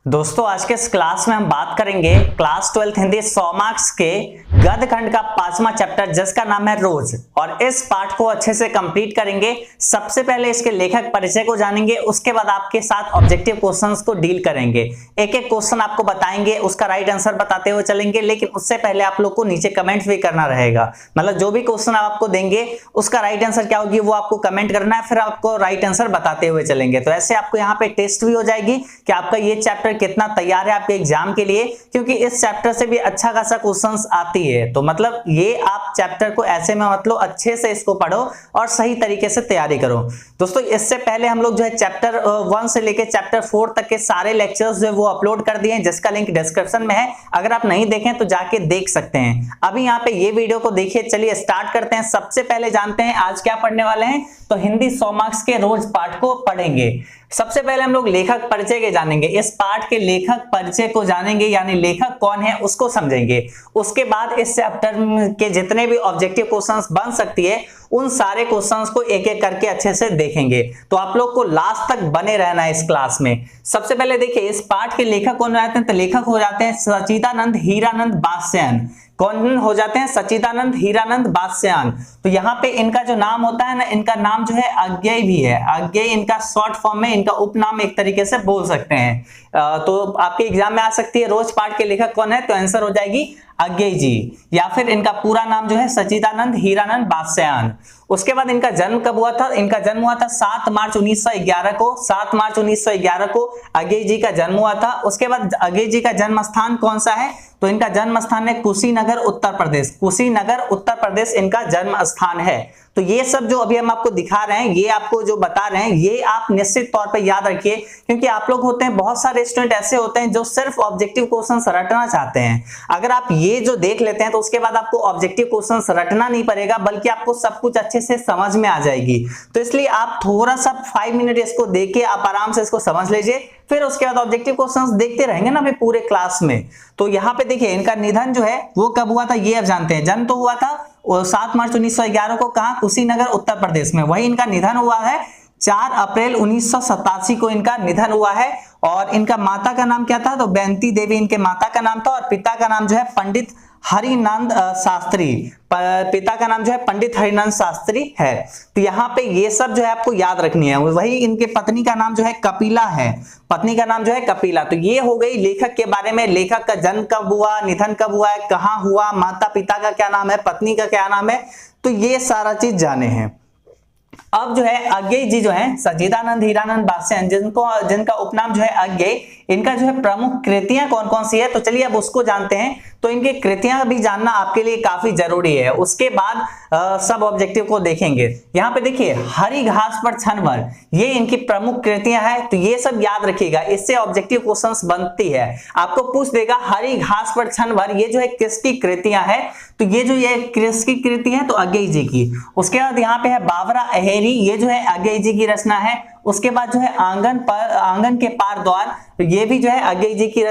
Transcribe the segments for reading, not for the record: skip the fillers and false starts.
दोस्तों आज के इस क्लास में हम बात करेंगे क्लास 12 हिंदी 100 मार्क्स के गद्य खंड का 5वां चैप्टर जिसका नाम है रोज। और इस पाठ को अच्छे से कंप्लीट करेंगे। सबसे पहले इसके लेखक परिचय को जानेंगे, उसके बाद आपके साथ ऑब्जेक्टिव क्वेश्चंस को डील करेंगे। एक एक क्वेश्चन आपको बताएंगे, उसका राइट आंसर बताते हुए चलेंगे। लेकिन उससे पहले आप लोग को नीचे कमेंट भी करना रहेगा, मतलब जो भी क्वेश्चन आपको देंगे उसका राइट आंसर क्या होगी वो आपको कमेंट करना है, फिर आपको राइट आंसर बताते हुए चलेंगे। तो ऐसे आपको यहाँ पे टेस्ट भी हो जाएगी कि आपका ये चैप्टर कितना तैयार है आपके एग्जाम के लिए, क्योंकि इस चैप्टर से भी अच्छा खासा क्वेश्चंस आती है। तो मतलब ये आप चैप्टर को ऐसे में मतलब अच्छे से इसको पढ़ो और सही तरीके से तैयारी करो। दोस्तों इससे पहले हम लोग जो है चैप्टर 1 से लेके चैप्टर 4 तक के सारे लेक्चर्स जो है वो अपलोड कर दिए हैं, जिसका लिंक डिस्क्रिप्शन में है। अगर आप नहीं देखें तो जाके देख सकते हैं। अभी यहाँ पे ये वीडियो को देखिए। चलिए स्टार्ट करते हैं। सबसे पहले जानते हैं आज क्या पढ़ने वाले हैं। तो हिंदी 100 मार्क्स के रोज पाठ को पढ़ेंगे। सबसे पहले हम लोग लेखक परिचय के जानेंगे। इस पाठ के लेखक परिचय को जानेंगे, यानी लेखक कौन है उसको समझेंगे। उसके बाद इस चैप्टर के जितने भी ऑब्जेक्टिव क्वेश्चंस बन सकती है उन सारे क्वेश्चंस को एक एक करके अच्छे से देखेंगे। तो आप लोग को लास्ट तक बने रहना है इस क्लास में। सबसे पहले देखिए इस पाठ के लेखक कौन हो जाते हैं। तो लेखक हो जाते हैं सच्चिदानंद हीरानंद बास्यायन। कौन हो जाते हैं? सच्चिदानंद हीरानंद बास्यायन। तो यहाँ पे इनका जो नाम होता है ना, इनका नाम जो है अज्ञेय भी है। अज्ञेय इनका शॉर्ट फॉर्म में, इनका उपनाम एक तरीके से बोल सकते हैं। तो आपके एग्जाम में आ सकती है रोज पाठ के लेखक कौन है, तो आंसर हो जाएगी अज्ञेय जी, या फिर इनका पूरा नाम जो है सच्चिदानंद हीरानंद बास्यायन। उसके बाद इनका जन्म कब हुआ था? इनका जन्म हुआ था 7 मार्च 1911 को। 7 मार्च 1911 को अज्ञेय जी का जन्म हुआ था। उसके बाद अज्ञेय जी का जन्म स्थान कौन सा है? तो इनका जन्म स्थान है कुशीनगर उत्तर प्रदेश। कुशीनगर उत्तर प्रदेश इनका जन्म स्थान है। तो ये सब जो अभी हम आपको दिखा रहे हैं, ये आपको जो बता रहे हैं, ये आप निश्चित तौर पे याद रखिए, क्योंकि आप लोग होते हैं, बहुत सारे स्टूडेंट ऐसे होते हैं जो सिर्फ ऑब्जेक्टिव क्वेश्चंस रटना चाहते हैं। अगर आप ये जो देख लेते हैं तो उसके बाद आपको ऑब्जेक्टिव क्वेश्चंस रटना नहीं पड़ेगा, बल्कि आपको सब कुछ अच्छे से समझ में आ जाएगी। तो इसलिए आप थोड़ा सा 5 मिनट इसको देख के आप आराम से इसको समझ लीजिए, फिर उसके बाद ऑब्जेक्टिव क्वेश्चंस देखते रहेंगे ना फिर पूरे क्लास में। तो यहाँ पे देखिए इनका निधन जो है वो कब हुआ था ये अब जानते हैं। जन्म तो हुआ था 7 मार्च 1911 को, कहां? कुशीनगर उत्तर प्रदेश में। वही इनका निधन हुआ है 4 अप्रैल 1987 को इनका निधन हुआ है। और इनका माता का नाम क्या था? तो बेंती देवी इनके माता का नाम था। और पिता का नाम जो है पंडित हरिनंद शास्त्री। पिता का नाम जो है पंडित हरिनंद शास्त्री है। तो यहाँ पे ये सब जो है आपको याद रखनी है। वही इनके पत्नी का नाम जो है कपिला है। पत्नी का नाम जो है कपिला। तो ये हो गई लेखक के बारे में। लेखक का जन्म कब हुआ, निधन कब हुआ है, कहाँ हुआ, माता पिता का क्या नाम है, पत्नी का क्या नाम है, तो ये सारा चीज जाने हैं। अब जो है अज्ञेय जी जो है सच्चिदानंद हीरानंद बास्यायन, जिनका उपनाम जो है अज्ञेय, इनका जो है प्रमुख कृतियां कौन कौन सी है, तो चलिए अब उसको जानते हैं। तो इनकी कृतियां भी जानना आपके लिए काफी जरूरी है। उसके बाद सब ऑब्जेक्टिव को देखेंगे। यहाँ पे देखिए हरी घास पर क्षण भर, ये इनकी प्रमुख कृतियां हैं। तो ये सब याद रखिएगा, इससे ऑब्जेक्टिव क्वेश्चंस बनती है। आपको पूछ देगा हरी घास पर क्षण भर, ये जो है किसकी कृतियां है? तो ये जो ये किसकी कृति है? तो अज्ञेय जी की। उसके बाद यहाँ पे है बावरा अहेरी, ये जो है अज्ञेय जी की रचना है। उसके बाद जो है आंगन के पार द्वार, तो ये भी जो है अज्ञेय जी की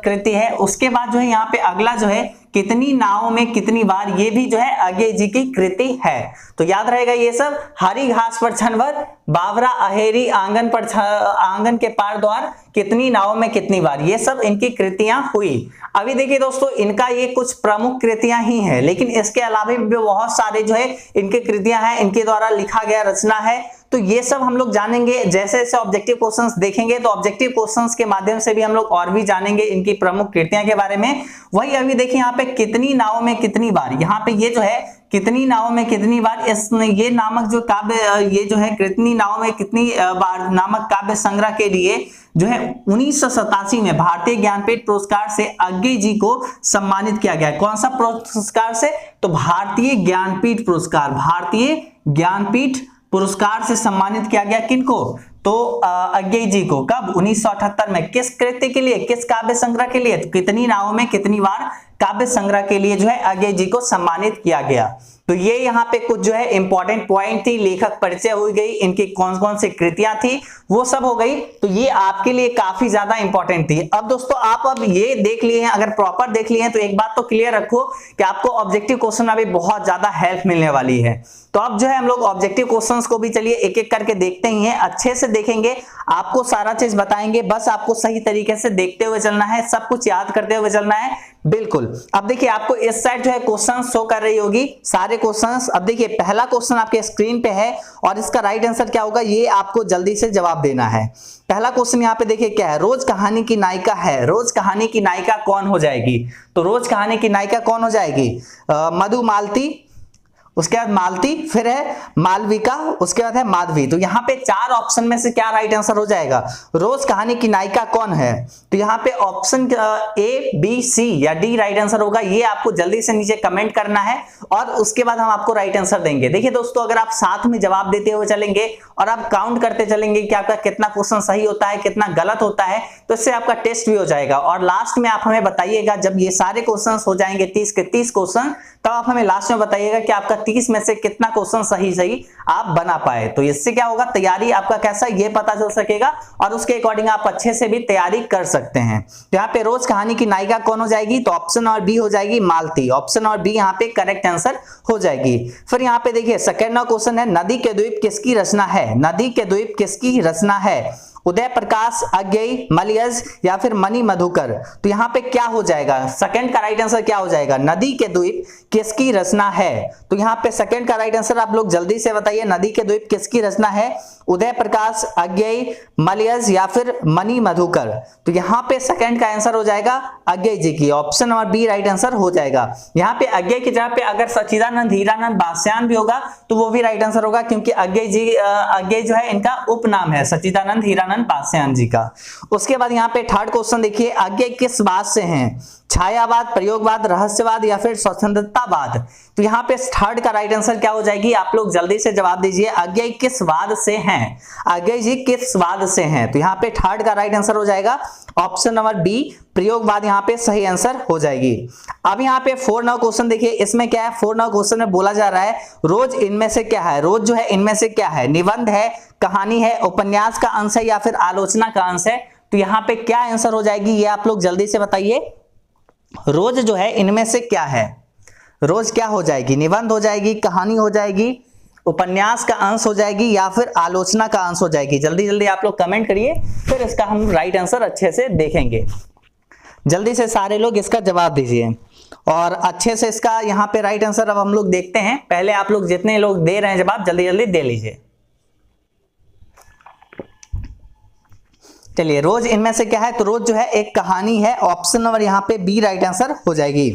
कृति है। उसके बाद जो है यहाँ पे अगला जो है कितनी नाव में कितनी बार, ये भी जो है अज्ञेय जी की कृति है। तो याद रहेगा ये सब। हरी घास पर क्षण भर, बावरा अहेरी, आंगन के पार द्वार, कितनी नाव में कितनी बार, ये सब इनकी कृतियां हुई। अभी देखिए दोस्तों इनका ये कुछ प्रमुख कृतियां ही हैं, लेकिन इसके अलावा भी बहुत सारे जो है इनके कृतियां हैं, इनके द्वारा लिखा गया रचना है। तो ये सब हम लोग जानेंगे। जैसे जैसे ऑब्जेक्टिव क्वेश्चंस देखेंगे तो ऑब्जेक्टिव क्वेश्चंस के माध्यम से भी हम लोग और भी जानेंगे इनकी प्रमुख कृतियां के बारे में। वही अभी देखिए यहाँ पे कितनी नाव में कितनी बार, यहाँ पे ये जो है कितनी नाव में कितनी बार, ये नामक जो काव्य, ये जो है कितनी नाव में कितनी बार नामक काव्य संग्रह के लिए जो है 1987 में भारतीय ज्ञानपीठ पुरस्कार से अज्ञेय जी को सम्मानित किया गया। कौन सा पुरस्कार से? तो भारतीय ज्ञानपीठ पुरस्कार। भारतीय ज्ञानपीठ पुरस्कार से सम्मानित किया गया। किनको? तो अज्ञेय जी को। कब? 1978 में। किस कृति के लिए, किस काव्य संग्रह के लिए? तो कितनी नावों में कितनी बार काव्य संग्रह के लिए जो है अज्ञेय जी को सम्मानित किया गया। तो ये यहाँ पे कुछ जो है इंपॉर्टेंट पॉइंट थी, लेखक परिचय हो गई, इनकी कौन कौन सी कृतियां थी वो सब हो गई। तो ये आपके लिए काफी ज्यादा इंपॉर्टेंट थी। अब दोस्तों आप अब ये देख लिए हैं, अगर प्रॉपर देख लिए हैं तो एक बात तो क्लियर रखो कि आपको ऑब्जेक्टिव क्वेश्चन में भी बहुत ज्यादा हेल्प मिलने वाली है। तो अब जो है हम लोग ऑब्जेक्टिव क्वेश्चंस को भी चलिए एक एक करके देखते ही हैं, अच्छे से देखेंगे, आपको सारा चीज बताएंगे, बस आपको सही तरीके से देखते हुए चलना है, सब कुछ याद करते हुए चलना है। बिल्कुल। अब देखिए आपको इस साइड जो है क्वेश्चन शो कर रही होगी सारे क्वेश्चंस। अब देखिए पहला क्वेश्चन आपके स्क्रीन पे है और इसका राइट आंसर क्या होगा ये आपको जल्दी से जवाब देना है। पहला क्वेश्चन यहाँ पे देखिए क्या है, रोज कहानी की नायिका है, रोज कहानी की नायिका कौन हो जाएगी? तो रोज कहानी की नायिका कौन हो जाएगी? मधुमालती, उसके बाद मालती, फिर है मालविका, उसके बाद है माधवी। तो यहाँ पे चार ऑप्शन में से क्या राइट आंसर हो जाएगा? रोज कहानी की नायिका कौन है? तो यहाँ पे ऑप्शन ए, बी, सी या डी राइट आंसर होगा। ये आपको जल्दी से नीचे कमेंट करना है और उसके बाद हम आपको राइट आंसर देंगे। देखिए दोस्तों अगर आप साथ में जवाब देते हुए चलेंगे और आप काउंट करते चलेंगे कि आपका कितना क्वेश्चन सही होता है, कितना गलत होता है, तो इससे आपका टेस्ट भी हो जाएगा। और लास्ट में आप हमें बताइएगा जब ये सारे क्वेश्चन हो जाएंगे 30 के 30 क्वेश्चन, तब आप हमें लास्ट में बताइएगा कि आपका 30 में से कितना क्वेश्चन सही आप बना पाए। तो इससे क्या होगा, तैयारी आपका कैसा ये पता चल सकेगा और उसके अकॉर्डिंग आप अच्छे से भी तैयारी कर सकते हैं। तो यहाँ पे रोज कहानी की नायिका कौन हो जाएगी? तो ऑप्शन और बी हो जाएगी मालती। ऑप्शन और बी यहाँ पे करेक्ट आंसर हो जाएगी। फिर यहाँ पे देखिए सेकंड क्वेश्चन है, नदी के द्वीप किसकी रचना है? नदी के द्वीप किसकी रचना है? उदय प्रकाश, अज्ञेय, मलयज या फिर मणि मधुकर। तो यहाँ पे क्या हो जाएगा? सेकंड का राइट आंसर क्या हो जाएगा? नदी के द्वीप किसकी रचना है? तो यहाँ पे सेकंड का राइट आंसर आप लोग जल्दी से बताइए, नदी के द्वीप किसकी रचना है? उदय प्रकाश, अज्ञेय, मलयज या फिर मणि मधुकर। तो यहाँ पे सेकंड का आंसर हो जाएगा अज्ञेय जी की। ऑप्शन और बी राइट आंसर हो जाएगा। यहाँ पे अज्ञेय की जगह पे अगर सच्चिदानंद हीरानंद बास्यान भी होगा तो वो भी राइट आंसर होगा, क्योंकि अज्ञेय जो है इनका उपनाम है सच्चिदानंद हीरानंद बास्यान जी का। उसके बाद यहाँ पे थर्ड क्वेश्चन देखिए, अज्ञेय किस बात से हैं? छायावाद, प्रयोगवाद, रहस्यवाद या फिर स्वतंत्रतावाद। तो यहाँ पे थर्ड का राइट आंसर क्या हो जाएगी? आप लोग जल्दी से जवाब दीजिए, अज्ञेय किस वाद से हैं? अज्ञेय जी किस वाद से हैं? तो यहाँ पे थर्ड का राइट आंसर हो जाएगा ऑप्शन नंबर बी, प्रयोगवाद यहाँ पे सही आंसर हो जाएगी। अब यहाँ पे 4 नंबर क्वेश्चन देखिए, इसमें क्या है? 4 नंबर क्वेश्चन में बोला जा रहा है रोज इनमें से क्या है? रोज जो है इनमें से क्या है? निबंध है, कहानी है, उपन्यास का अंश है या फिर आलोचना का अंश है? तो यहाँ पे क्या आंसर हो जाएगी ये आप लोग जल्दी से बताइए। रोज जो है इनमें से क्या है? रोज क्या हो जाएगी? निबंध हो जाएगी, कहानी हो जाएगी, उपन्यास का अंश हो जाएगी या फिर आलोचना का अंश हो जाएगी? जल्दी जल्दी आप लोग कमेंट करिए, फिर इसका हम राइट आंसर अच्छे से देखेंगे। जल्दी से सारे लोग इसका जवाब दीजिए और अच्छे से इसका यहाँ पे राइट आंसर अब हम लोग देखते हैं। पहले आप लोग जितने लोग दे रहे हैं जवाब जल्दी जल्दी दे लीजिए। चलिए रोज इनमें से क्या है? तो रोज जो है एक कहानी है। ऑप्शन नंबर यहाँ पे बी राइट आंसर हो जाएगी।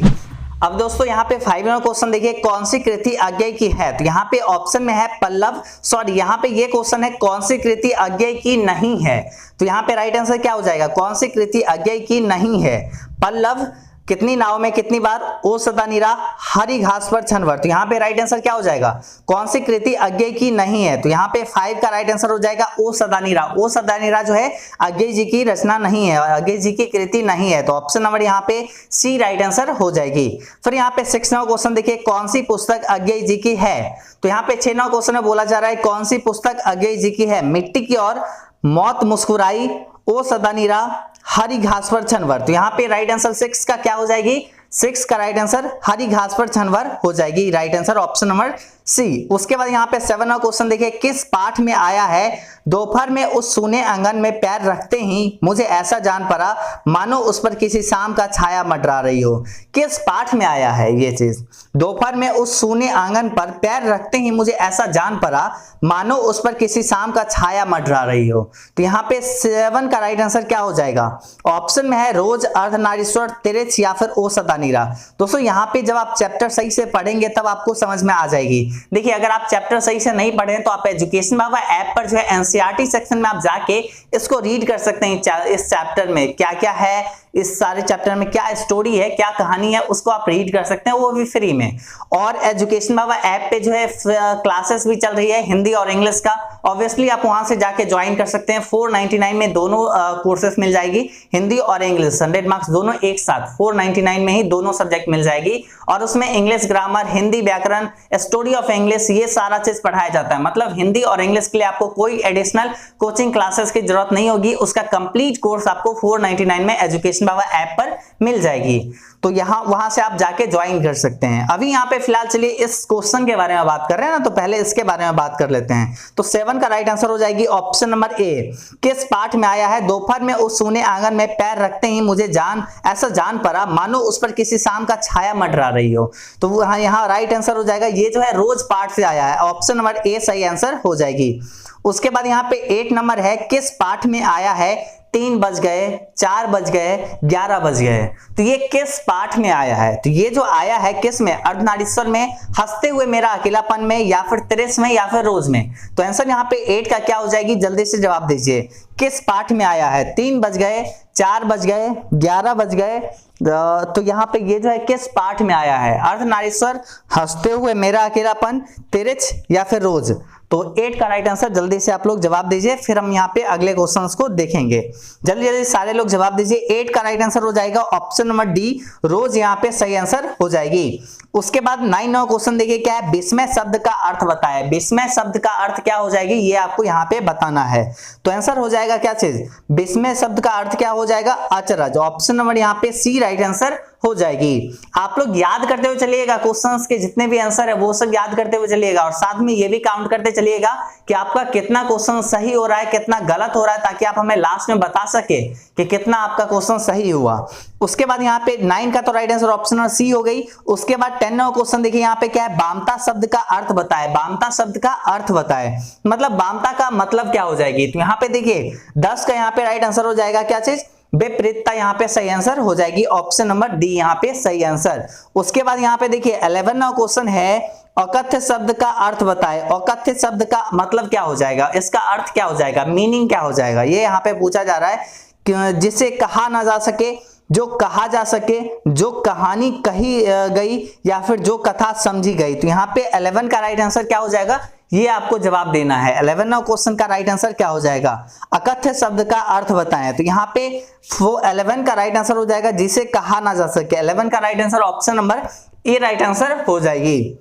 अब दोस्तों यहाँ पे 5 नंबर क्वेश्चन देखिए, कौन सी कृति अज्ञेय की है? तो यहाँ पे ऑप्शन में है पल्लव, सॉरी यहाँ पे ये क्वेश्चन है कौन सी कृति अज्ञेय की नहीं है? तो यहाँ पे राइट आंसर क्या हो जाएगा? कौन सी कृति अज्ञेय की नहीं है? पल्लव, कितनी नाव में कितनी बार, ओ सदा नीरा, हरी घास पर छनवर। तो यहाँ पे राइट आंसर क्या हो जाएगा? कौन सी कृति अज्ञेय की नहीं है? तो यहाँ पे 5 का राइट आंसर हो जाएगा ओ सदा नीरा। ओ सदा नीरा जो है अज्ञेय जी की रचना नहीं है, अज्ञेय जी की कृति नहीं है। तो ऑप्शन नंबर यहाँ पे सी राइट आंसर हो जाएगी। फिर यहाँ पे 6 नंबर क्वेश्चन देखिए, कौन सी पुस्तक अज्ञेय जी की है? तो यहाँ पे 6 नंबर क्वेश्चन में बोला जा रहा है कौन सी पुस्तक अज्ञेय जी की है? मिट्टी की ओर, मौत मुस्कुराई, ओ सदा नीरा, हरी घास पर छनवर। तो यहाँ पे राइट आंसर 6 का क्या हो जाएगी? 6 का राइट आंसर हरी घास पर छनवर हो जाएगी। Right answer option number C. उसके बाद यहाँ पे 7 नंबर क्वेश्चन देखिए, किस पाठ में आया है दोपहर में उस सूने आंगन में पैर रखते ही मुझे ऐसा जान पड़ा मानो उस पर किसी शाम का छाया मंडरा रही हो? किस पाठ में आया है ये चीज? दोपहर में उस सूने आंगन पर पैर रखते ही मुझे ऐसा जान पड़ा मानो उस पर किसी शाम का छाया मंडरा रही हो। तो यहाँ पे 7 का राइट आंसर क्या हो जाएगा? ऑप्शन में है रोज, अर्धनारीश्वर, तिरछ या फिर ओ सदा नीरा। दोस्तों यहाँ पे जब आप चैप्टर सही से पढ़ेंगे तब आपको समझ में आ जाएगी देखिए अगर आप चैप्टर सही से नहीं पढ़े तो आप एजुकेशन बाबा ऐप पर जो है एनसीईआरटी सेक्शन में आप जाके इसको रीड कर सकते हैं। इस चैप्टर में क्या क्या है, इस सारे चैप्टर में क्या स्टोरी है, क्या कहानी है, उसको आप रीड कर सकते हैं, वो भी फ्री में। और एजुकेशन बाबा ऐप पे जो है क्लासेस भी चल रही है हिंदी और इंग्लिश का, ऑब्वियसली आप वहां से जाके ज्वाइन कर सकते हैं। 499 में दोनों कोर्सेस मिल जाएगी, हिंदी और इंग्लिश 100 मार्क्स दोनों एक साथ 499 में ही दोनों सब्जेक्ट मिल जाएगी। और उसमें इंग्लिश ग्रामर, हिंदी व्याकरण, स्टोरी ऑफ इंग्लिश, ये सारा चीज पढ़ाया जाता है। मतलब हिंदी और इंग्लिश के लिए आपको कोई एडिशनल कोचिंग क्लासेस की जरूरत नहीं होगी, उसका कंप्लीट कोर्स आपको 499 में एजुकेशन बाबा ऐप पर मिल जाएगी। तो वहां से आप जाके ज्वाइन कर सकते हैं। अभी यहाँ पे फिलहाल चलिए इस क्वेश्चन के बारे में बात कर रहे हैं ना, तो पहले इसके बारे में बात कर लेते हैं। तो 7 का राइट आंसर हो जाएगी ऑप्शन नंबर ए। किस पाठ में आया है, दोपहर में उस सूने आंगन में पैर रखते ही मुझे ऐसा जान पड़ा मानो उस पर किसी शाम का छाया मंडरा रही हो। तो यहाँ राइट आंसर हो जाएगा, ये जो है रोज पाठ से आया है, ऑप्शन नंबर ए सही आंसर हो जाएगी। उसके बाद यहाँ पे 8 नंबर है, किस पाठ में आया है 3 बज गए, 4 बज गए, 11 बज गए। तो ये किस पाठ में आया है, तो ये जो आया है किस में, अर्धनारीश्वर में, हंसते हुए मेरा अकेलापन में, या फिर 33 में, या फिर रोज में। तो आंसर यहाँ पे 8 का क्या हो जाएगी, जल्दी से जवाब दीजिए। किस पाठ में आया है, 3 बज गए, 4 बज गए, 11 बज गए, तो यहाँ पे ये जो है किस पाठ में आया है, अर्धनारीश्वर, हंसते हुए मेरा अकेलापन, 33 या फिर रोज। तो 8 का राइट आंसर जल्दी से आप लोग जवाब दीजिए, फिर हम यहाँ पे अगले क्वेश्चंस को देखेंगे। जल्दी जल्दी सारे लोग जवाब दीजिए। 8 का राइट आंसर हो जाएगा ऑप्शन नंबर डी, रोज यहाँ पे सही आंसर हो जाएगी। उसके बाद 9 क्वेश्चन देखिए क्या है, विस्मय शब्द का अर्थ बताए। विस्मय शब्द का अर्थ क्या हो जाएगी, ये आपको यहाँ पे बताना है। तो आंसर हो जाएगा क्या चीज, विस्मय शब्द का अर्थ क्या हो जाएगा, अचरज। ऑप्शन नंबर यहाँ पे सी राइट आंसर हो जाएगी। आप लोग याद करते हुए चलिएगा, क्वेश्चंस के जितने भी आंसर है वो सब याद करते हुए चलिएगा, और साथ में ये भी काउंट करते चलिएगा कि आपका कितना क्वेश्चन सही हो रहा है, कितना गलत हो रहा है, ताकि आप हमें लास्ट में बता सके कि कितना आपका क्वेश्चन सही हुआ। उसके बाद यहाँ पे 9 का तो right answer option number C हो गई। उसके बाद 10 क्वेश्चन देखिए यहाँ पे क्या है, बामता शब्द का अर्थ बताए। बामता शब्द का अर्थ बताए मतलब बामता का मतलब क्या हो जाएगी। तो यहाँ पे देखिए 10 का यहाँ पे राइट आंसर हो जाएगा क्या चीज, विपरीतता, यहाँ पे सही आंसर हो जाएगी, ऑप्शन नंबर डी यहाँ पे सही आंसर। उसके बाद यहाँ पे देखिए 11वां क्वेश्चन है, अकथ्य शब्द का अर्थ बताए। अकथ्य शब्द का मतलब क्या हो जाएगा, इसका अर्थ क्या हो जाएगा, मीनिंग क्या हो जाएगा, ये यहाँ पे पूछा जा रहा है कि जिसे कहा ना जा सके, जो कहा जा सके, जो कहानी कही गई, या फिर जो कथा समझी गई। तो यहाँ पे 11 का राइट आंसर क्या हो जाएगा, ये आपको जवाब देना है। 11वां क्वेश्चन का राइट आंसर क्या हो जाएगा, अकथ्य शब्द का अर्थ बताएं। तो यहाँ पे 11 का राइट आंसर हो जाएगा जिसे कहा ना जा सके। 11 का right answer option number A right answer हो जाएगी।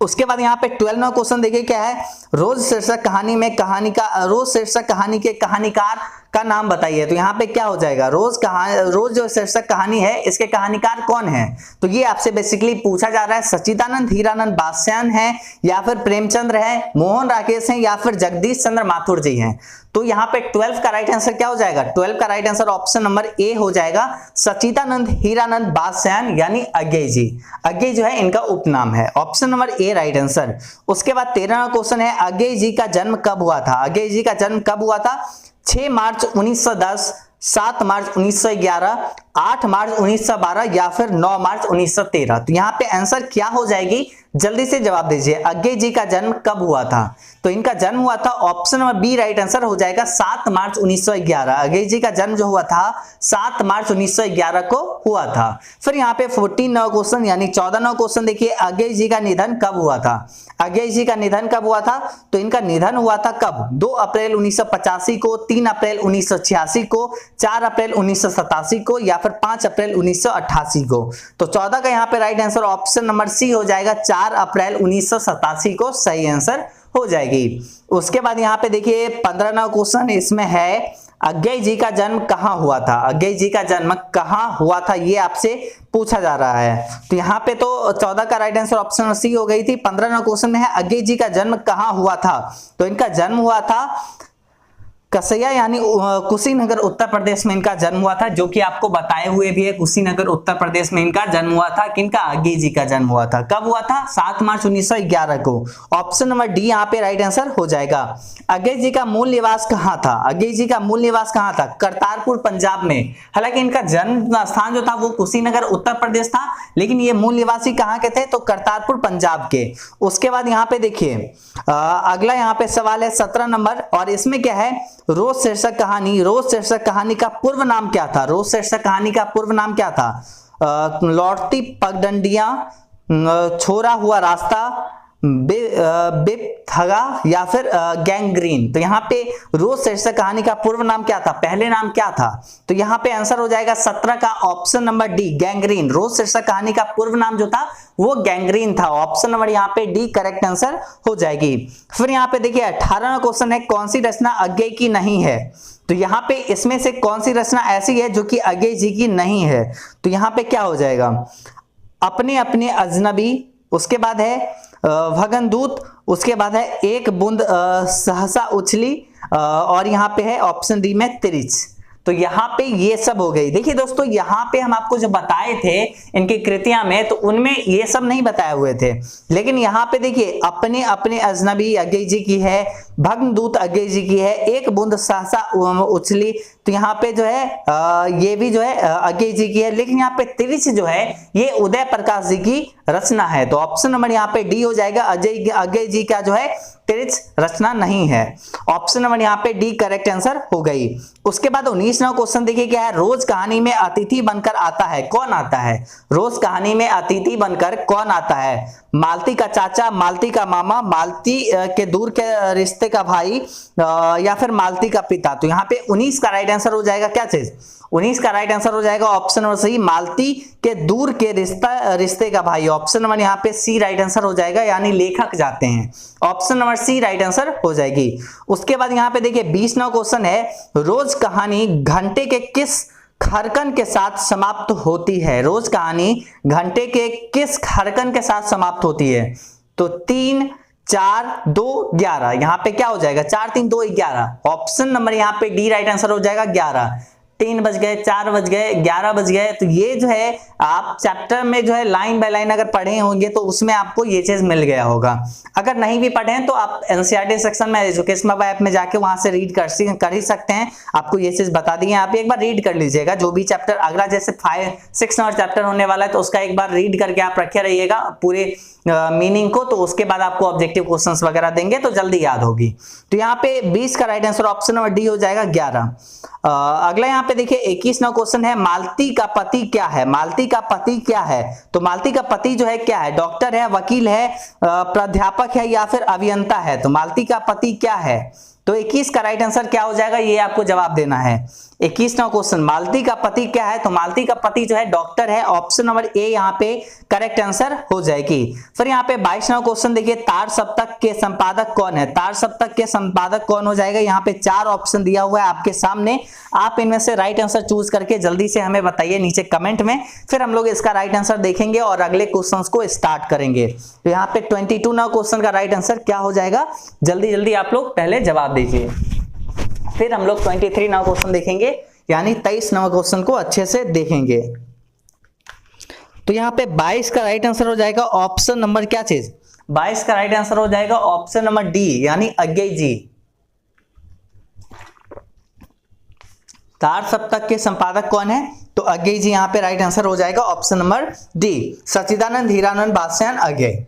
उसके बाद यहाँ पे 12वां क्वेश्चन देखिए क्या है, रोज शीर्षक कहानी में रोज शीर्षक कहानी के कहानीकार का नाम बताइए। तो यहाँ पे क्या हो जाएगा, रोज जो शीर्षक कहानी है इसके कहानीकार कौन है। तो ये आपसे बेसिकली पूछा जा रहा है, सच्चिदानंद हीरानंद बादशाह है, या फिर प्रेमचंद्र है, मोहन राकेश है, या फिर जगदीश चंद्र माथुर जी हैं। तो यहाँ पे 12 का राइट आंसर क्या हो जाएगा, 12 का right answer option number A हो जाएगा, सच्चिदानंद हीरानंद बादशाह यानी अज्ञेय जी। अज्ञेय जो है इनका उपनाम है, option number A right answer. उसके बाद 13वां क्वेश्चन है, अज्ञेय जी का जन्म कब हुआ था। अज्ञेय जी का जन्म कब हुआ था, 6 मार्च 1910, 7 मार्च 1911, 8 मार्च 1912, या फिर 9 मार्च 1913। तो यहाँ पे आंसर क्या हो जाएगी, जल्दी से जवाब दीजिए। अज्ञेय जी का जन्म कब हुआ था, तो इनका जन्म हुआ था, option number B right answer हो जाएगा, 7 मार्च 1911। अज्ञेय जी का जन्म जो हुआ था 7 मार्च 1911 को हुआ था। फिर यहाँ पे 14वां क्वेश्चन यानी 14वां क्वेश्चन देखिए, अज्ञेय जी का निधन कब हुआ था। अज्ञेय जी का निधन कब हुआ था, तो इनका निधन हुआ था कब, 2 अप्रैल 1985 को, 3 अप्रैल 1986 को, 4 अप्रैल 1987 को, या फिर 5 अप्रैल 1988 को। तो 14 का यहाँ पे right answer option number C हो जाएगा, 4 अप्रैल 1987 को सही आंसर हो जाएगी। उसके बाद यहाँ पे देखिए 15वां क्वेश्चन इसमें है, अज्ञेय जी का जन्म कहाँ हुआ था। अज्ञेय जी का जन्म कहाँ हुआ था ये आपसे पूछा जा रहा है। तो यहाँ पे तो 14 का राइट आंसर ऑप्शन सी हो गई थी। 15वां क्वेश्चन में है, अज्ञेय जी का जन्म कहाँ हुआ था, तो इनका जन्म हुआ था कसया यानी कुशीनगर उत्तर प्रदेश में इनका जन्म हुआ था, जो कि आपको बताए हुए भी है। कुशीनगर उत्तर प्रदेश में इनका जन्म हुआ था। किनका? अज्ञे जी का जन्म हुआ था। कब हुआ था? 7 मार्च 1911 को। ऑप्शन नंबर डी यहाँ पे राइट आंसर हो जाएगा। अज्ञे जी का मूल निवास कहाँ था? अज्ञे जी का मूल निवास कहाँ था? करतारपुर, पंजाब में। हालांकि इनका जन्म स्थान जो था वो कुशीनगर उत्तर प्रदेश था, लेकिन ये मूल निवासी कहाँ के थे? तो करतारपुर, पंजाब के। उसके बाद यहाँ पे देखिए अगला यहाँ पे सवाल है 17 नंबर, और इसमें क्या है? रोज शीर्षक कहानी। रोज शीर्षक कहानी का पूर्व नाम क्या था? रोज शीर्षक कहानी का पूर्व नाम क्या था? लौटती पगडंडियां, छोड़ा हुआ रास्ता, बिपथगा या फिर गैंग्रीन। तो यहाँ पे रोज शीर्षक कहानी का पूर्व नाम क्या था? पहले नाम क्या था? तो यहाँ पे आंसर हो जाएगा 17 का ऑप्शन नंबर डी, गैंग्रीन। रोज शीर्षक कहानी का पूर्व नाम जो था वो गैंग्रीन था। ऑप्शन नंबर यहाँ पे डी करेक्ट आंसर हो जाएगी। फिर यहाँ पे देखिए 18वां क्वेश्चन है, कौन सी रचना अज्ञे की नहीं है? तो यहाँ पे इसमें से कौन सी रचना ऐसी है जो कि अज्ञे जी की नहीं है? तो यहाँ पे क्या हो जाएगा? अपने अपने अजनबी, उसके बाद है भगनदूत, उसके बाद है एक बूंद सहसा उछली, और यहाँ पे है ऑप्शन डी में तिरिच। तो यहाँ पे ये सब हो गई। देखिए दोस्तों, यहाँ पे हम आपको जो बताए थे इनकी कृतियां में, तो उनमें ये सब नहीं बताए हुए थे, लेकिन यहाँ पे देखिए अपने अपने अजनबी अज्ञे जी की है, भग्नदूत अज्ञे जी की है, एक बूंद सहसा उछली, तो यहाँ पे जो है ये भी जो है अज्ञे जी की है, लेकिन यहाँ पे तिरिच जो है ये उदय प्रकाश जी की रचना है। तो ऑप्शन नंबर यहाँ पे डी हो जाएगा। अज्ञे जी का जो है तिरिच रचना नहीं है। ऑप्शन नंबर यहाँ पे डी करेक्ट आंसर हो गई। उसके बाद 19वां क्वेश्चन देखिए क्या है? रोज कहानी में अतिथि बनकर आता है, कौन आता है? रोज कहानी में अतिथि बनकर कौन आता है? मालती का चाचा, मालती का मामा, मालती के दूर के रिश्ते का भाई, या फिर मालती का पिता। तो यहाँ पे 19 का राइट आंसर हो जाएगा क्या चीज? 19 का राइट आंसर हो जाएगा ऑप्शन नंबर सी, मालती के दूर के रिश्ते का भाई। ऑप्शन नंबर यहाँ पे सी राइट आंसर हो जाएगा, यानी लेखक जाते हैं। Option number C right answer हो जाएगी। उसके बाद यहाँ पे देखिए 20वां क्वेश्चन है, रोज कहानी घंटे के किस खरकन के साथ समाप्त होती है? रोज कहानी घंटे के किस खरकन के साथ समाप्त होती है? तो 3, 4, 2, 11। यहाँ पे क्या हो जाएगा? 4, 3, 2, 11। ऑप्शन नंबर यहाँ पे डी राइट आंसर हो जाएगा 11। 3 बज गए, 4 बज गए, 11 बज गए। तो ये जो है आप चैप्टर में जो है लाइन बाय लाइन अगर पढ़े होंगे तो उसमें आपको ये चीज मिल गया होगा। अगर नहीं भी पढ़े हैं तो आप एनसीईआरटी सेक्शन में एजुकेशन हब ऐप में जाके वहां से रीड कर ही सकते हैं। आपको ये चीज बता दी है, आप एक बार रीड कर लीजिएगा। जो भी चैप्टर अगला जैसे 5-6 नंबर चैप्टर होने वाला है तो उसका एक बार रीड करके आप रखे रहिएगा पूरे मीनिंग को, तो उसके बाद आपको ऑब्जेक्टिव क्वेश्चंस वगैरह देंगे तो जल्दी याद होगी। तो यहाँ पे 20 का right answer option number D हो जाएगा 11। अगला यहाँ पे देखिए 21वां क्वेश्चन है, मालती का पति क्या है? मालती का पति क्या है? तो मालती का पति जो है क्या है? डॉक्टर है, वकील है, प्राध्यापक है या फिर अभियंता है? तो मालती का पति क्या है? तो 21 का राइट आंसर क्या हो जाएगा? ये आपको जवाब देना है। 21वां क्वेश्चन, मालती का पति क्या है? तो मालती का पति जो है डॉक्टर है। ऑप्शन नंबर ए यहाँ पे करेक्ट आंसर हो जाएगी। फिर यहाँ पे 22वां क्वेश्चन देखिए, तार सप्तक के संपादक कौन है? तार सप्तक के संपादक कौन हो जाएगा? यहाँ पे 4 ऑप्शन दिया हुआ है आपके सामने, आप इनमें से राइट आंसर चूज करके जल्दी से हमें बताइए नीचे कमेंट में। फिर हम लोग इसका राइट आंसर देखेंगे और अगले क्वेश्चन को स्टार्ट करेंगे। तो यहाँ पे 22वां क्वेश्चन का राइट आंसर क्या हो जाएगा? जल्दी जल्दी आप लोग पहले जवाब दीजिए, फिर हम लोग 23वां क्वेश्चन देखेंगे, यानी 23वां क्वेश्चन को अच्छे से देखेंगे। तो यहाँ पे 22 का राइट आंसर हो जाएगा ऑप्शन नंबर क्या चीज? 22 का राइट आंसर हो जाएगा ऑप्शन नंबर डी, यानी अज्ञे जी। तार सप्तक के संपादक कौन है? तो अज्ञे जी यहाँ पे राइट आंसर हो जाएगा ऑप्शन नंबर डी, सच्चिदानंद हीरानंद बादशाहन अज्ञे।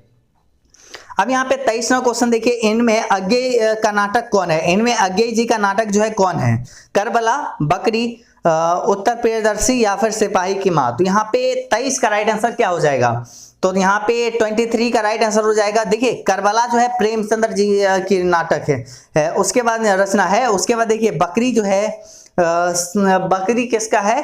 अब यहाँ पे 23वां क्वेश्चन देखिए, इनमें अज्ञे का नाटक कौन है? इनमें अज्ञे जी का नाटक जो है कौन है? करबला, बकरी, उत्तर प्रियदर्शी या फिर सिपाही की मां। तो यहाँ पे 23 का राइट आंसर क्या हो जाएगा? तो यहाँ पे 23 का राइट आंसर हो जाएगा। देखिए करबला जो है प्रेमचंद्र जी की नाटक है, उसके बाद रचना है। उसके बाद देखिए बकरी जो है, बकरी किसका है?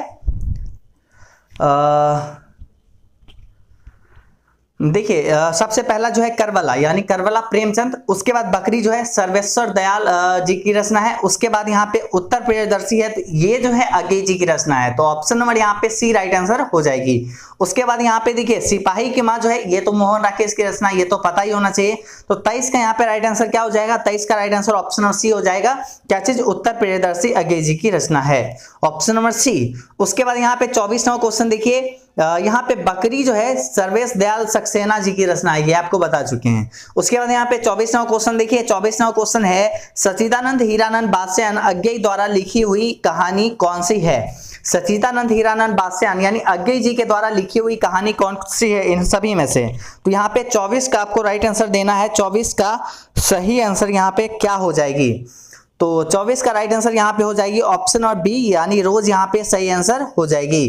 देखिए सबसे पहला जो है करबला, यानी करबला प्रेमचंद। उसके बाद बकरी जो है सर्वेश्वर दयाल जी की रचना है। उसके बाद यहाँ पे उत्तर प्रियदर्शी है, तो ये जो है अज्ञे जी की रचना है। तो ऑप्शन नंबर यहाँ पे सी राइट आंसर हो जाएगी। उसके बाद यहाँ पे देखिए सिपाही की माँ जो है ये तो मोहन राकेश की रचना, ये तो पता ही होना चाहिए। तो 23 का यहाँ पे राइट आंसर क्या हो जाएगा, 23 का right answer option number C हो जाएगा। क्या चीज, उत्तर प्रियदर्शी अज्ञे की रचना है, ऑप्शन नंबर सी। उसके बाद यहाँ पे 24वां क्वेश्चन देखिए, यहाँ पे बकरी जो है सर्वेश दयाल सक्सेना जी की रचना है, ये आपको बता चुके हैं। उसके बाद यहाँ पे 24वां क्वेश्चन देखिए, 24वां क्वेश्चन है सच्चिदानंद हीरानंद बादशाह अज्ञे द्वारा लिखी हुई कहानी कौन सी है। सच्चिदानंद हीरानंद बादशाह यानी अज्ञे जी के द्वारा लिखी हुई कहानी कौन सी है इन सभी में से। तो यहाँ पे 24 का आपको राइट आंसर देना है, 24 का सही आंसर यहाँ पे क्या हो जाएगी, तो 24 का राइट आंसर यहाँ पे हो जाएगी ऑप्शन और बी यानी रोज यहाँ पे सही आंसर हो जाएगी।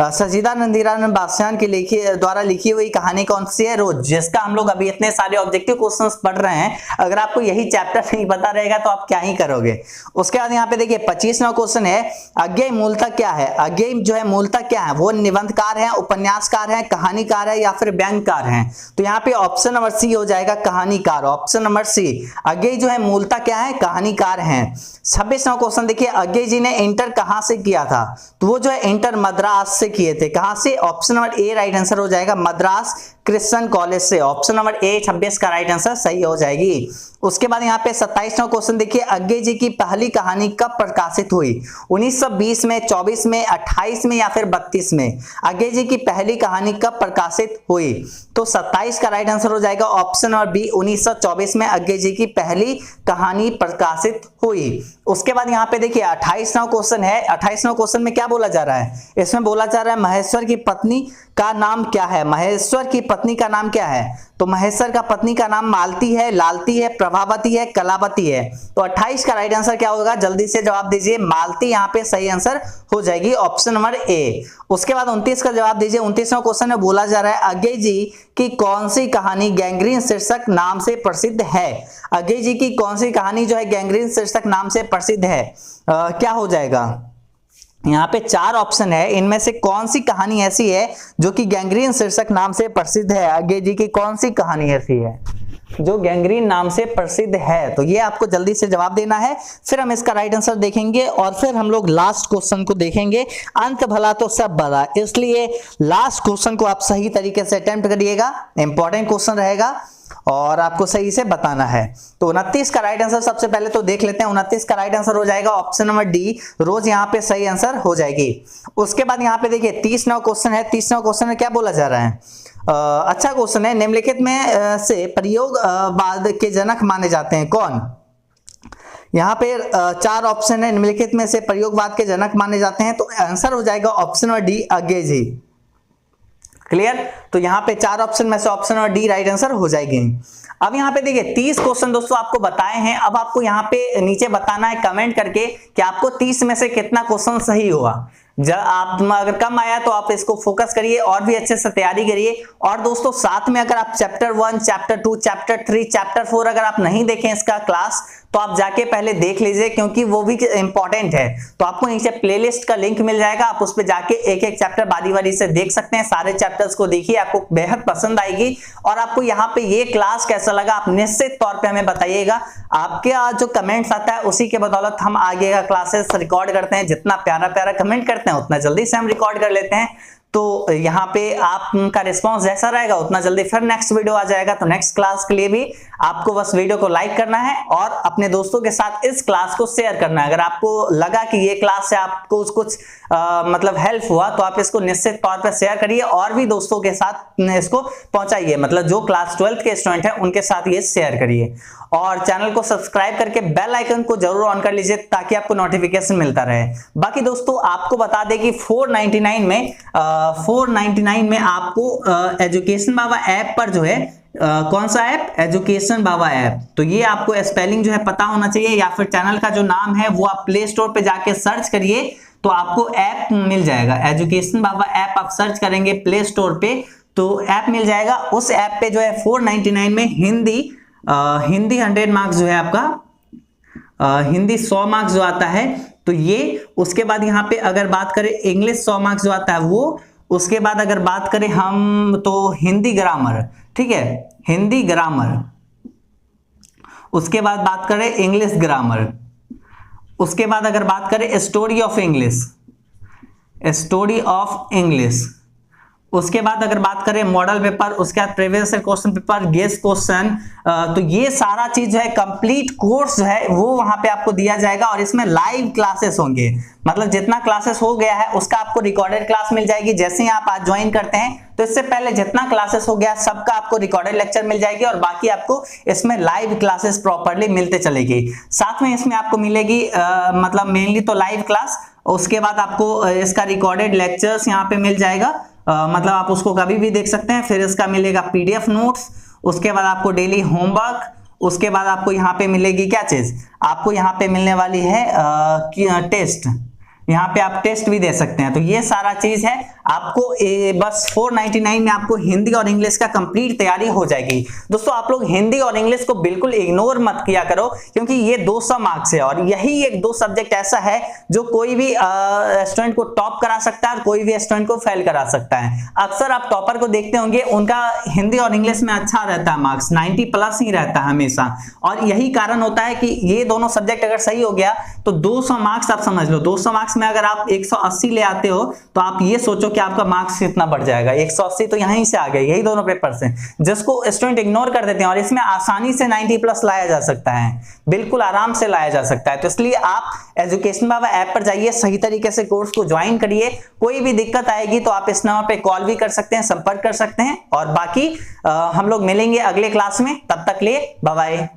सच्चिदानंद हीरानंद बादशाह की द्वारा लिखी हुई कहानी कौन सी है, रोज, जिसका हम लोग अभी इतने सारे ऑब्जेक्टिव क्वेश्चंस पढ़ रहे हैं। अगर आपको यही चैप्टर नहीं पता रहेगा तो आप क्या ही करोगे। उसके बाद यहाँ पे देखिए 25वां क्वेश्चन है, अज्ञे मूलतः क्या है। अज्ञे जो है मूलतः क्या है, वो निबंधकार है, उपन्यासकार है, कहानीकार है या फिर व्यंग्यकार है। तो यहाँ पे ऑप्शन नंबर सी हो जाएगा कहानीकार, ऑप्शन नंबर सी। अज्ञे जो है मूलतः क्या है, कहानीकार है। 26वां क्वेश्चन देखिए, अज्ञे जी ने इंटर कहां से किया था, तो वो जो है इंटर मद्रास से किए थे। कहां से, option number A right answer हो जाएगा, मद्रास क्रिश्चियन कॉलेज से, ऑप्शन नंबर ए 26 का राइट आंसर सही हो जाएगी। उसके बाद यहाँ पे 27वां क्वेश्चन देखिए, अज्ञे जी की पहली कहानी कब प्रकाशित हुई, 1920 में, 24 में, 28 में या फिर 32 में। अज्ञे जी की पहली कहानी कब प्रकाशित हुई, तो 27 का राइट आंसर हो जाएगा ऑप्शन नंबर बी, 1924 में अज्ञे जी की पहली कहानी प्रकाशित हुई। उसके बाद यहाँ पे देखिए 28वां क्वेश्चन है, 28वां क्वेश्चन में क्या बोला जा रहा है, इसमें बोला जा रहा है महेश्वर की पत्नी का नाम क्या है। महेश्वर की पत्नी का नाम क्या है, तो महेश्वर का पत्नी का नाम मालती है, लालती है, प्रभावती है, कलावती है। तो 28 का राइट आंसर क्या होगा, जल्दी से जवाब दीजिए, मालती यहाँ पे सही आंसर हो जाएगी, ऑप्शन नंबर ए। उसके बाद 29 का जवाब दीजिए, 29वां क्वेश्चन में बोला जा रहा है अज्ञे जी की कौन सी कहानी गैंग्रीन शीर्षक नाम से प्रसिद्ध है। अज्ञे जी की कौन सी कहानी जो है गैंग्रीन शीर्षक नाम से प्रसिद्ध है, क्या हो जाएगा। यहाँ पे 4 ऑप्शन है, इनमें से कौन सी कहानी ऐसी है जो कि गैंग्रीन शीर्षक नाम से प्रसिद्ध है। अज्ञे जी की कौन सी कहानी ऐसी है जो गैंग्रीन नाम से प्रसिद्ध है, तो ये आपको जल्दी से जवाब देना है। फिर हम इसका राइट आंसर देखेंगे और फिर हम लोग लास्ट क्वेश्चन को देखेंगे। अंत भला तो सब भला, इसलिए लास्ट क्वेश्चन को आप सही तरीके से अटेम्प्ट करिएगा, इंपॉर्टेंट क्वेश्चन रहेगा और आपको सही से बताना है। तो 29 का राइट आंसर सबसे पहले तो देख लेते हैं, 29 का राइट आंसर हो जाएगा ऑप्शन नंबर डी, रोज यहाँ पे सही आंसर हो जाएगी। उसके बाद यहाँ पे देखिए 30वां क्वेश्चन है, 30वां क्वेश्चन में क्या बोला जा रहा है, अच्छा क्वेश्चन है, निम्नलिखित में से प्रयोगवाद के जनक माने जाते हैं कौन। यहाँ पे 4 ऑप्शन है, निम्नलिखित में से प्रयोगवाद के जनक माने जाते हैं, तो आंसर हो जाएगा ऑप्शन नंबर डी, अज्ञे जी। क्लियर, तो यहाँ पे 4 ऑप्शन में से option number D right answer हो जाएगी। अब यहाँ पे देखिए 30 क्वेश्चन दोस्तों आपको बताए हैं, अब आपको यहाँ पे नीचे बताना है कमेंट करके कि आपको 30 में से कितना क्वेश्चन सही हुआ। जब आप अगर कम आया तो आप इसको फोकस करिए और भी अच्छे से तैयारी करिए। और दोस्तों साथ में अगर आप चैप्टर 1, चैप्टर 2, चैप्टर 3, चैप्टर 4 अगर आप नहीं देखें इसका क्लास तो आप जाके पहले देख लीजिए, क्योंकि वो भी इंपॉर्टेंट है। तो आपको नीचे प्लेलिस्ट का लिंक मिल जाएगा, आप उस पर जाके एक एक चैप्टर बारी बारी से देख सकते हैं। सारे चैप्टर्स को देखिए, आपको बेहद पसंद आएगी। और आपको यहाँ पे ये क्लास कैसा लगा आप निश्चित तौर पे हमें बताइएगा। आपके जो कमेंट्स आता है उसी के बदौलत हम आगे का क्लासेस रिकॉर्ड करते हैं। जितना प्यारा प्यारा कमेंट करते हैं उतना जल्दी से हम रिकॉर्ड कर लेते हैं। तो यहाँ पे आपका रिस्पांस जैसा रहेगा उतना जल्दी फिर नेक्स्ट वीडियो आ जाएगा। तो नेक्स्ट क्लास के लिए भी आपको बस वीडियो को लाइक करना है और अपने दोस्तों के साथ इस क्लास को शेयर करना है। अगर आपको लगा कि ये क्लास से आपको कुछ मतलब हेल्प हुआ तो आप इसको निश्चित तौर पर शेयर करिए और भी दोस्तों के साथ इसको पहुंचाइए। मतलब जो क्लास 12th के स्टूडेंट हैं उनके साथ ये शेयर करिए और चैनल को सब्सक्राइब करके बेल आइकन को जरूर ऑन कर लीजिए ताकि आपको नोटिफिकेशन मिलता रहे। बाकी दोस्तों आपको बता दें कि 499 में आपको एजुकेशन बाबा ऐप पर जो है कौन सा ऐप, एजुकेशन बाबा ऐप, तो ये आपको स्पेलिंग जो है पता होना चाहिए या फिर चैनल का जो नाम है वो आप प्ले स्टोर पे जाके सर्च करिए तो आपको ऐप मिल जाएगा। एजुकेशन बाबा ऐप आप सर्च करेंगे प्ले स्टोर पे तो ऐप मिल जाएगा। उस ऐप पे जो है 499 में हिंदी 100 मार्क्स जो है आपका हिंदी 100 मार्क्स जो आता है तो ये, उसके बाद यहाँ पे अगर बात करें इंग्लिश 100 मार्क्स जो आता है वो, उसके बाद अगर बात करें हम तो हिंदी ग्रामर, ठीक है, हिंदी ग्रामर, उसके बाद बात करें इंग्लिश ग्रामर, उसके बाद अगर बात करें स्टोरी ऑफ इंग्लिश, उसके बाद अगर बात करें मॉडल पेपर, उसके बाद previous question paper, guess question, तो ये सारा चीज जो है कंप्लीट कोर्स जो है वो वहां पे आपको दिया जाएगा और इसमें लाइव क्लासेस होंगे। मतलब जितना क्लासेस हो गया है उसका आपको रिकॉर्डेड क्लास मिल जाएगी। जैसे ही आप आज ज्वाइन करते हैं तो इससे पहले जितना क्लासेस हो गया सबका आपको रिकॉर्डेड लेक्चर मिल जाएगी और बाकी आपको इसमें लाइव क्लासेस प्रॉपर्ली मिलते चलेगी। साथ में इसमें आपको मिलेगी मतलब मेनली तो लाइव क्लास, उसके बाद आपको इसका रिकॉर्डेड लेक्चर्स यहाँ पे मिल जाएगा। मतलब आप उसको कभी भी देख सकते हैं। फिर इसका मिलेगा पीडीएफ नोट्स, उसके बाद आपको डेली होमवर्क, उसके बाद आपको यहाँ पे मिलेगी क्या चीज, आपको यहाँ पे मिलने वाली है टेस्ट। यहाँ पे आप टेस्ट भी दे सकते हैं। तो ये सारा चीज है आपको बस 499 में आपको हिंदी और इंग्लिश का कंप्लीट तैयारी हो जाएगी। दोस्तों आप लोग हिंदी और इंग्लिश को बिल्कुल इग्नोर मत किया करो क्योंकि ये 200 मार्क्स है और यही एक दो सब्जेक्ट ऐसा है जो कोई भी स्टूडेंट को टॉप करा सकता है और कोई भी स्टूडेंट को फेल करा सकता है। अक्सर आप टॉपर को देखते होंगे उनका हिंदी और इंग्लिश में अच्छा रहता है मार्क्स, 90+ ही रहता है हमेशा। और यही कारण होता है कि ये दोनों सब्जेक्ट अगर सही हो गया तो 200 मार्क्स आप समझ लो, 200 मार्क्स में अगर आप 180 ले आते हो तो आप ये सोचो कि आपका मार्क्स कितना बढ़ जाएगा। 180 तो यहीं से आ गए, यही दोनों पेपर से, जिसको स्टूडेंट इग्नोर कर देते हैं। और इसमें आसानी से 90+ लाया जा सकता है, बिल्कुल आराम से लाया जा सकता है। तो इसलिए आप एजुकेशन बाबा ऐप पर जाइए, सही तरीके से कोर्स को ज्वाइन करिए। कोई भी दिक्कत आएगी तो आप इस नंबर पे कॉल भी कर सकते हैं, संपर्क कर सकते हैं। और बाकी हम लोग मिलेंगे अगले क्लास में, तब तक लिए बाय बाय।